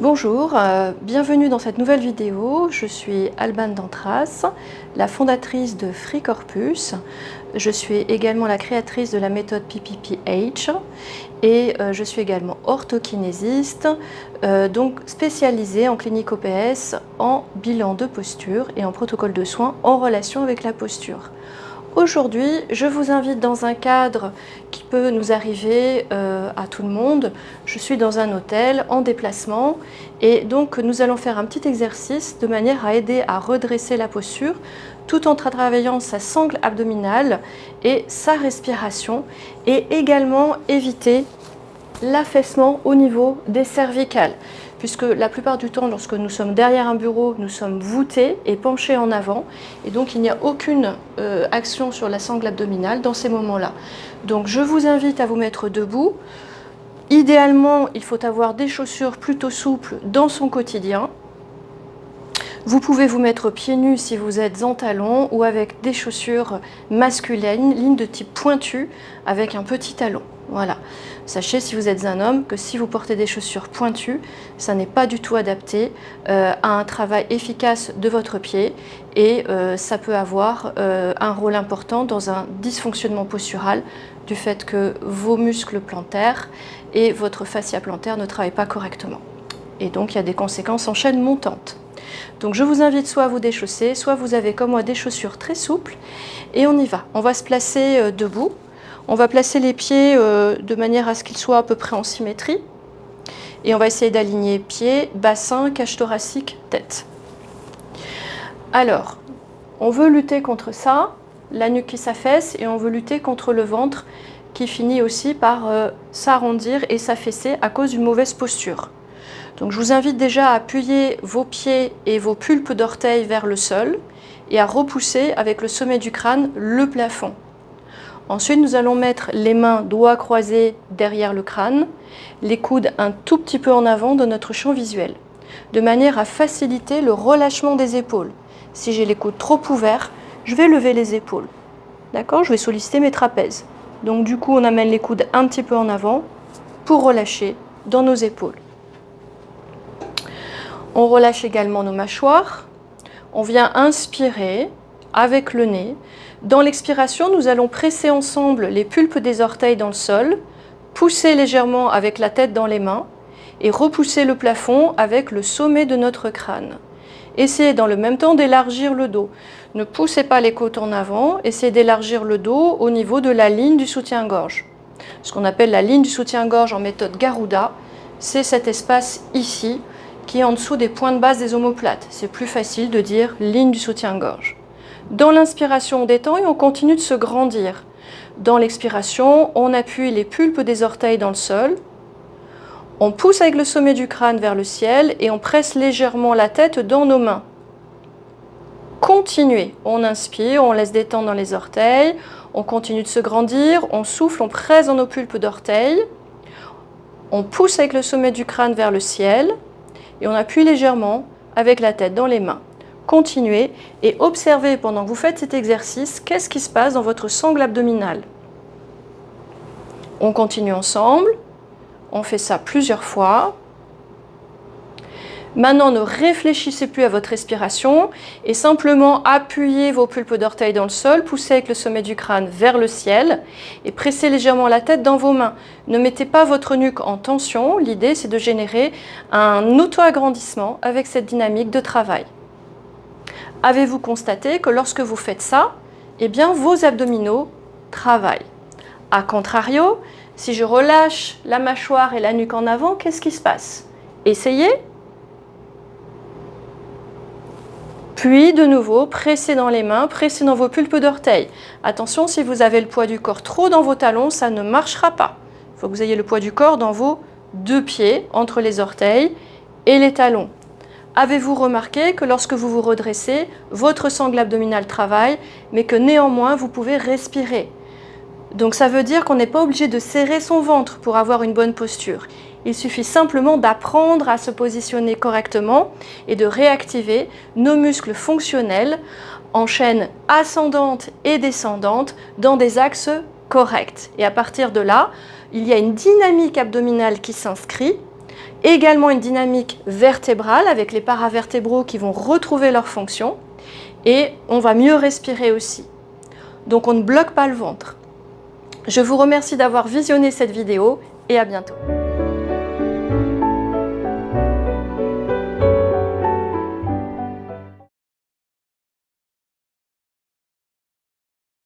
Bonjour, bienvenue dans cette nouvelle vidéo. Je suis Alban Dantras, la fondatrice de Free Corpus. Je suis également la créatrice de la méthode PPPH et je suis également orthokinésiste, donc spécialisée en clinique OPS, en bilan de posture et en protocole de soins en relation avec la posture. Aujourd'hui, je vous invite dans un cadre qui peut nous arriver à tout le monde. Je suis dans un hôtel en déplacement et donc nous allons faire un petit exercice de manière à aider à redresser la posture tout en travaillant sa sangle abdominale et sa respiration et également éviter l'affaissement au niveau des cervicales, puisque la plupart du temps, lorsque nous sommes derrière un bureau, nous sommes voûtés et penchés en avant, et donc il n'y a aucune action sur la sangle abdominale dans ces moments-là. Donc je vous invite à vous mettre debout. Idéalement, il faut avoir des chaussures plutôt souples dans son quotidien. Vous pouvez vous mettre pieds nus si vous êtes en talons ou avec des chaussures masculines, de type pointu, avec un petit talon. Voilà. Sachez, si vous êtes un homme, que si vous portez des chaussures pointues, ça n'est pas du tout adapté à un travail efficace de votre pied et ça peut avoir un rôle important dans un dysfonctionnement postural du fait que vos muscles plantaires et votre fascia plantaire ne travaillent pas correctement. Et donc, il y a des conséquences en chaîne montante. Donc, je vous invite soit à vous déchausser, soit vous avez comme moi des chaussures très souples et on y va. On va se placer debout. On va placer les pieds de manière à ce qu'ils soient à peu près en symétrie. Et on va essayer d'aligner pieds, bassin, cage thoracique, tête. Alors, on veut lutter contre ça, la nuque qui s'affaisse, et on veut lutter contre le ventre qui finit aussi par s'arrondir et s'affaisser à cause d'une mauvaise posture. Donc je vous invite déjà à appuyer vos pieds et vos pulpes d'orteils vers le sol et à repousser avec le sommet du crâne le plafond. Ensuite, nous allons mettre les mains doigts croisés derrière le crâne, les coudes un tout petit peu en avant de notre champ visuel, de manière à faciliter le relâchement des épaules. Si j'ai les coudes trop ouverts, je vais lever les épaules. D'accord ? Je vais solliciter mes trapèzes. Donc du coup, on amène les coudes un petit peu en avant pour relâcher dans nos épaules. On relâche également nos mâchoires. On vient inspirer avec le nez. Dans l'expiration, nous allons presser ensemble les pulpes des orteils dans le sol, pousser légèrement avec la tête dans les mains et repousser le plafond avec le sommet de notre crâne. Essayez dans le même temps d'élargir le dos. Ne poussez pas les côtes en avant, essayez d'élargir le dos au niveau de la ligne du soutien-gorge. Ce qu'on appelle la ligne du soutien-gorge en méthode Garuda, c'est cet espace ici qui est en dessous des points de base des omoplates. C'est plus facile de dire ligne du soutien-gorge. Dans l'inspiration, on détend et on continue de se grandir. Dans l'expiration, on appuie les pulpes des orteils dans le sol. On pousse avec le sommet du crâne vers le ciel et on presse légèrement la tête dans nos mains. Continuez. On inspire, on laisse détendre dans les orteils. On continue de se grandir. On souffle, on presse dans nos pulpes d'orteils. On pousse avec le sommet du crâne vers le ciel et on appuie légèrement avec la tête dans les mains. Continuez et observez pendant que vous faites cet exercice, qu'est-ce qui se passe dans votre sangle abdominale. On continue ensemble, on fait ça plusieurs fois. Maintenant, ne réfléchissez plus à votre respiration et simplement appuyez vos pulpes d'orteils dans le sol, poussez avec le sommet du crâne vers le ciel et pressez légèrement la tête dans vos mains. Ne mettez pas votre nuque en tension, l'idée c'est de générer un auto-agrandissement avec cette dynamique de travail. Avez-vous constaté que lorsque vous faites ça, eh bien, vos abdominaux travaillent? A contrario, si je relâche la mâchoire et la nuque en avant, qu'est-ce qui se passe? Essayez. Puis de nouveau, pressez dans les mains, pressez dans vos pulpes d'orteils. Attention, si vous avez le poids du corps trop dans vos talons, ça ne marchera pas. Il faut que vous ayez le poids du corps dans vos deux pieds, entre les orteils et les talons. Avez-vous remarqué que lorsque vous vous redressez, votre sangle abdominale travaille, mais que néanmoins vous pouvez respirer? Donc ça veut dire qu'on n'est pas obligé de serrer son ventre pour avoir une bonne posture. Il suffit simplement d'apprendre à se positionner correctement et de réactiver nos muscles fonctionnels en chaîne ascendante et descendante dans des axes corrects. Et à partir de là, il y a une dynamique abdominale qui s'inscrit Également une dynamique vertébrale avec les paravertébraux qui vont retrouver leur fonction. Et on va mieux respirer aussi. Donc on ne bloque pas le ventre. Je vous remercie d'avoir visionné cette vidéo et à bientôt.